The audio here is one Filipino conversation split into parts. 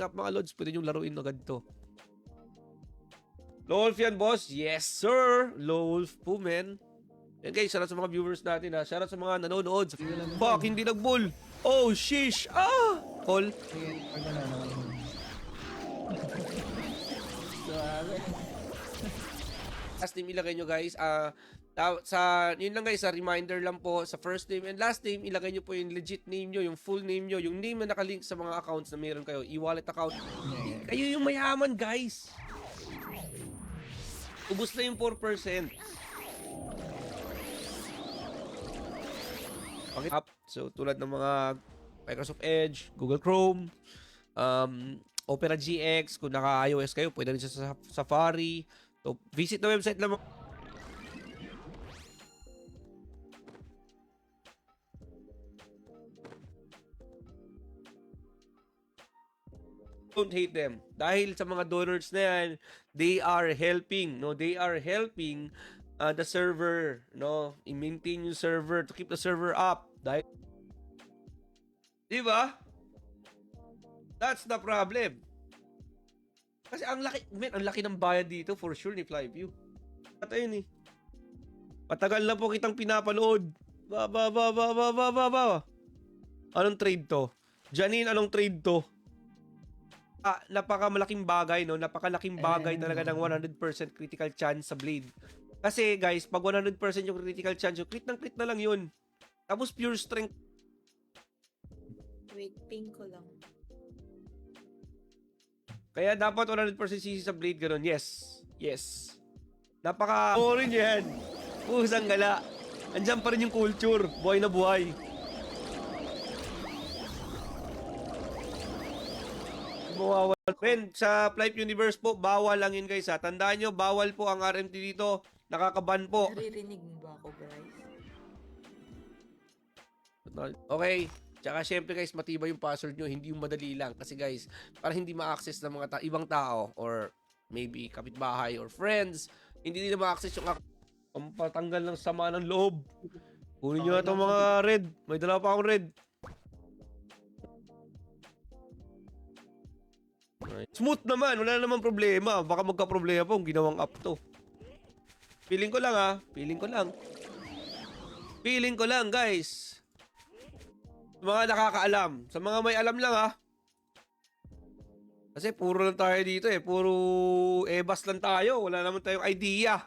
ranking up mga lods, pwede nyo laruin agad to. Lowolf yan, boss. Yes, sir. Lowolf po, men. Yan guys, shoutout sa mga viewers natin ha. Shoutout sa mga nanonood. Fuck, hindi nag-bull. Oh, sheesh. Ah! Call. Sige, pag naman. Suave. Last name ilagay nyo guys. Yun lang guys, reminder lang po. Sa first name and last name, ilagay nyo po yung legit name nyo, yung full name nyo, yung name na nakalink sa mga accounts na meron kayo. E-wallet account. Kayo yung mayaman guys. Ubus na yung 4%. Up. So, tulad ng mga Microsoft Edge, Google Chrome, Opera GX, kung naka-iOS kayo, pwede rin sa Safari. So, visit the website lang. Don't hate them. Dahil sa mga donors na yan, they are helping, no? They are helping the server, no? I-maintain yung server to keep the server up. Dahil, di ba? That's the problem. Kasi ang laki ng bayad dito for sure ni Flyview. At ayun eh. Patagal na po kitang pinapanood. Anong trade to? Janine, anong trade to? Napakamalaking bagay, no? Napakalaking bagay talaga ng 100% critical chance sa blade. Kasi guys, pag 100% yung critical chance, yung crit na lang yun. Tapos pure strength. Wait, ping ko lang. Kaya dapat 100% CC sa blade ganun. Yes. Yes. Napaka-boring yan. Pusang gala. Andyan pa rin yung culture. Buhay na buhay. Mawawala. Men, sa Flight Universe po, bawal lang yun guys ha. Tandaan nyo, bawal po ang RMT dito. Nakakaban po. Naririnig mo ba ako, Bryce? Okay. Tsaka syempre guys, matibay yung password nyo. Hindi yung madali lang. Kasi guys, para hindi ma-access ng mga ibang tao or maybe kapitbahay or friends, hindi nila ma-access yung ang patanggal ng sama ng loob. Kunin nyo na itong mga red. May dala pa akong red. Smooth naman, wala naman problema. Baka magka-problema pa kung ginawang up to. Feeling ko lang ha. Feeling ko lang guys. Sa mga nakakaalam. Sa mga may alam lang ha. Kasi puro lang tayo dito eh. Puro ebas lang tayo. Wala naman tayong idea.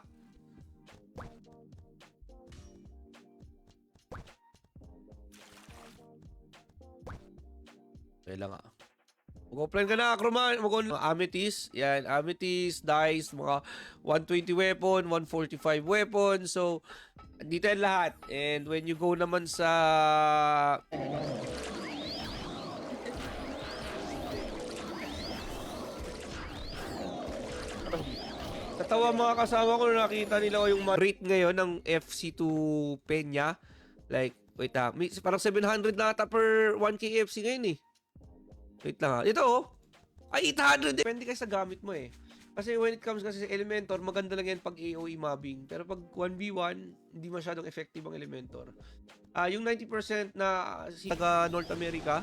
Kaya lang ha. Mag-offline ka na, Acroman. Amethyst. Yan, Amethyst, Dice, mga 120 weapon, 145 weapon. So, dito yan lahat. And when you go naman sa... Natawa mga kasama ko na nakita nila ko yung rate ngayon ng FC2 Peña. Like, wait ha. Parang 700 na ata per 1k FC ngayon eh. Wait lang ha. Ito oh. Ay, 800. Depende kasi sa gamit mo eh. Kasi when it comes kasi sa Elementor, maganda lang yan pag AOE mobbing. Pero pag 1v1, hindi masyadong effective ang Elementor. Yung 90% na taga North America,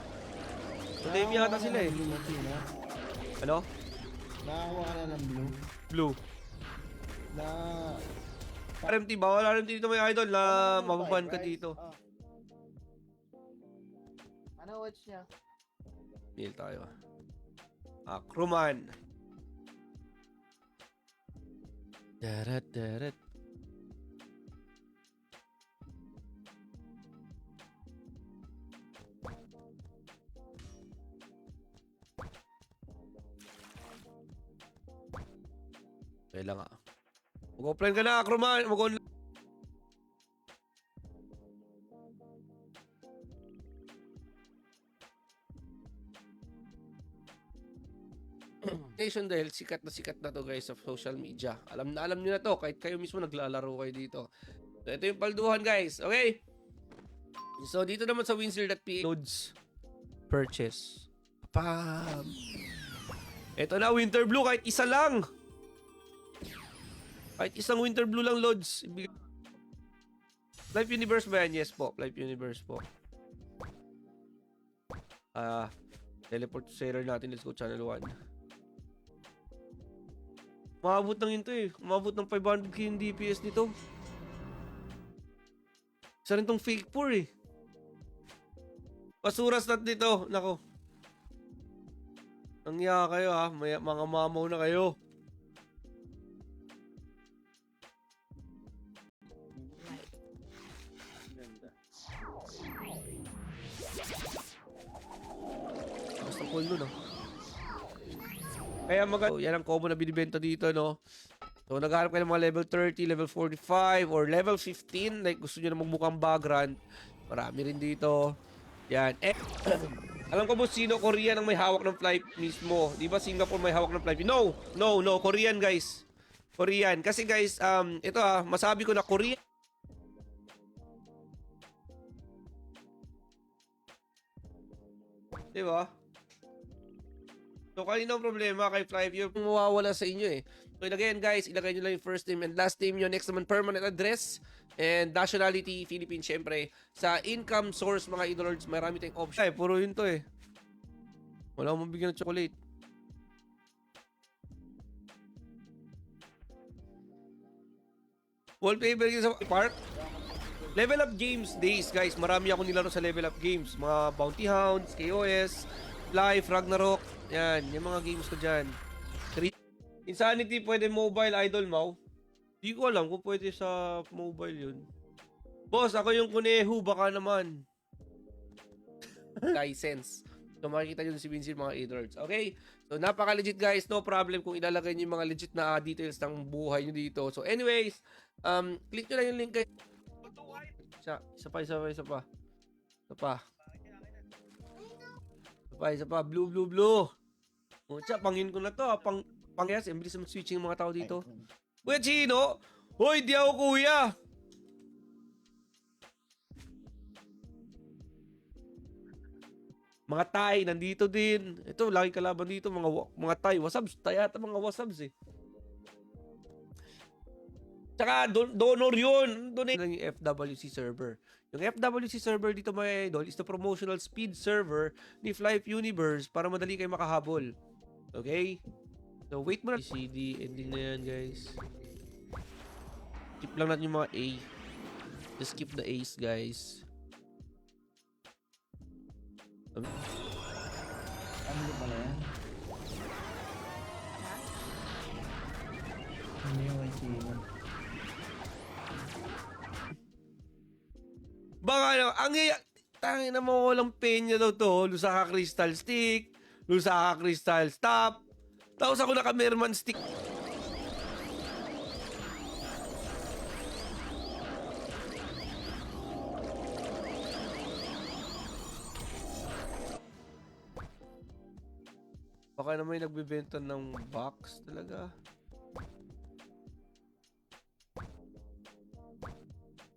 madami yata sila eh. Ano? Nakakuha ka na ng blue. Blue. Na... RMT, bawal RMT dito may idol na mababan ka dito. Ano watch niya? Nil tayo. Acroman. Darat. Kaya lang Mag-offline ka na, Acroman. Mag-online. Dahil sikat na to guys sa social media. Alam niyo na to kahit kayo mismo naglalaro kayo dito. So, ito yung palduhan guys. Okay? So dito naman sa Windsor.ph loads purchase. Pam. Ito na Winter Blue kahit isa lang. Kahit isang Winter Blue lang loads. Life Universe ba yan? Yes po. Life Universe po. Teleport to seller natin. Let's go channel 1. Umabot ng yun to eh. Umabot ng 500k yung DPS nito. Isa rin tong fake poor eh. Pasuras nat dito. Nako. Nangya kayo ha. Mga mamaw na kayo. Basta cool nun ah. Kaya yan ang combo na binibenta dito, no? So, naghahanap kayo ng mga level 30, level 45, or level 15. Like, gusto nyo na magmukhang background. Marami rin dito. Yan. Alam ko po sino Korean ang may hawak ng flight mismo. Di ba Singapore may hawak ng flight? No! Korean, guys. Korean. Kasi, guys, ito masabi ko na Korean. Di ba? So, kanina ang problema kay Flyview, mawawala sa inyo eh. So, again guys, ilagay nyo lang yung first name and last name nyo. Next naman, permanent address and nationality, Philippines, syempre. Sa income source, mga idolords, marami tayong option. Ay, puro yun to eh. Wala akong mabigyan ng chocolate. Wallpaper yun sa park. Level up games days, guys. Marami ako nilaro sa level up games. Mga Bounty Hounds, KOS, Life, Ragnarok. Yan, yung mga games ko dyan. Insanity, pwede mobile, Idol Mau. Di ko alam kung pwede sa mobile yun. Boss, ako yung kunehu, baka naman. License. So makikita nyo si Vincent mga idolords. Okay? So napaka-legit guys. No problem kung ilalagay nyo yung mga legit na details ng buhay nyo dito. So anyways, click nyo lang yung link guys. Isa pa. Blue. Mucha, pangin ko na to. Yes, bilis naman switching yung mga tao dito. Kuya Chino! Hoy, di ako kuya! Mga Thai, nandito din. Ito, lagi kalaban dito. Mga Thai. Wasabs. Tayata mga wasabs eh. Tsaka, donor yun. Donate lang yung FWC server. Yung FWC server dito mga idol is the promotional speed server ni Flight Universe para madali kayo makahabol. Okay? So, wait mo na. CD, ending na yan, guys. Skip lang natin yung mga A. Just skip the A's, guys. Ano pala yan? Ano yung Chino? Baka na, tangin na mo walang penya daw to. Lusaka Crystal Stick, Lusaka Crystal Stop. Tapos ako naka-Merman Stick. Baka naman may nagbebenta ng box talaga.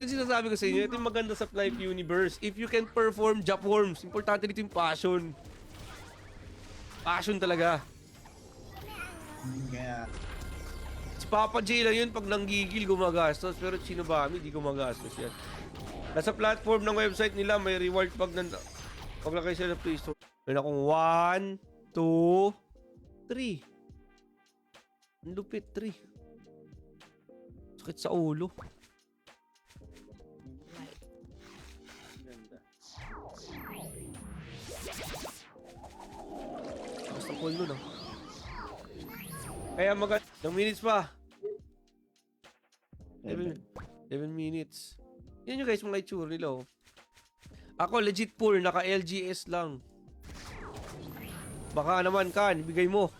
Yung sinasabi ko sa inyo, ito yung maganda sa Flight Universe. If you can perform job worms, importante dito yung passion. Passion talaga. Kaya, Si Papa J lang yun pag nanggigil gumagastos. Pero Shinobami, di gumagastos yan. Nasa platform ng website nila, may reward pag paglagay sila sa Play Store. Meron akong 1, 2, 3. Ang lupit, 3. Sakit sa ulo. Basta cool nun ah. Kaya ilang minutes pa? 11 minutes. Yan yung guys, mga itsura nila oh. Ako legit poor, naka LGS lang. Baka naman Kan, bigay mo.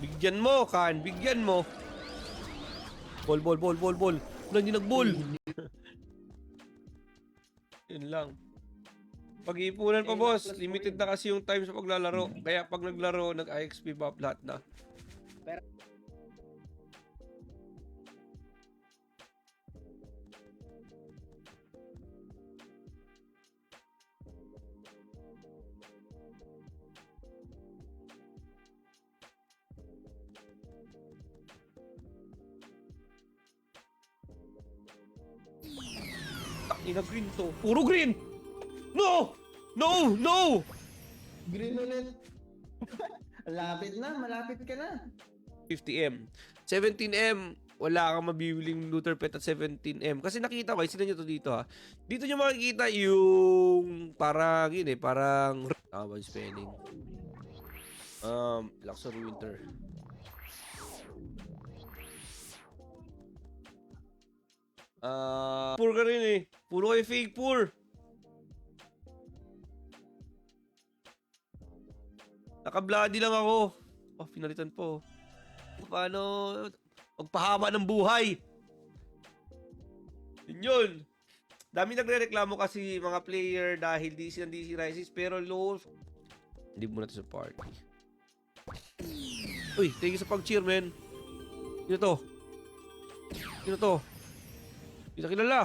Bigyan mo Kan, bigyan mo. Ball. Wala hindi nag-ball. Yun lang. Pag-iipunan pa boss, limited na kasi yung time sa paglalaro. Kaya pag naglaro, nag-IXP buff lahat na. Ina green to. Puro green! No! Green ulit. Malapit ka na. 50M. 17M, wala kang mabibiling looter pet at 17M. Kasi nakita ko, sino nyo to dito ha. Dito nyo makikita yung parang yun parang tama ba yung spelling? Luxury Winter. Poor ka rin Puro kayo fake poor. Naka-bloody lang ako. Oh, pinalitan po. Paano magpahaba ng buhay? Yun. Dami nagre-reklamo kasi mga player dahil DC ng DC Rises pero low. Hindi muna to sa party. Uy, thank you sa pag-cheer, man. Sino to? Sino to? Hindi na kilala.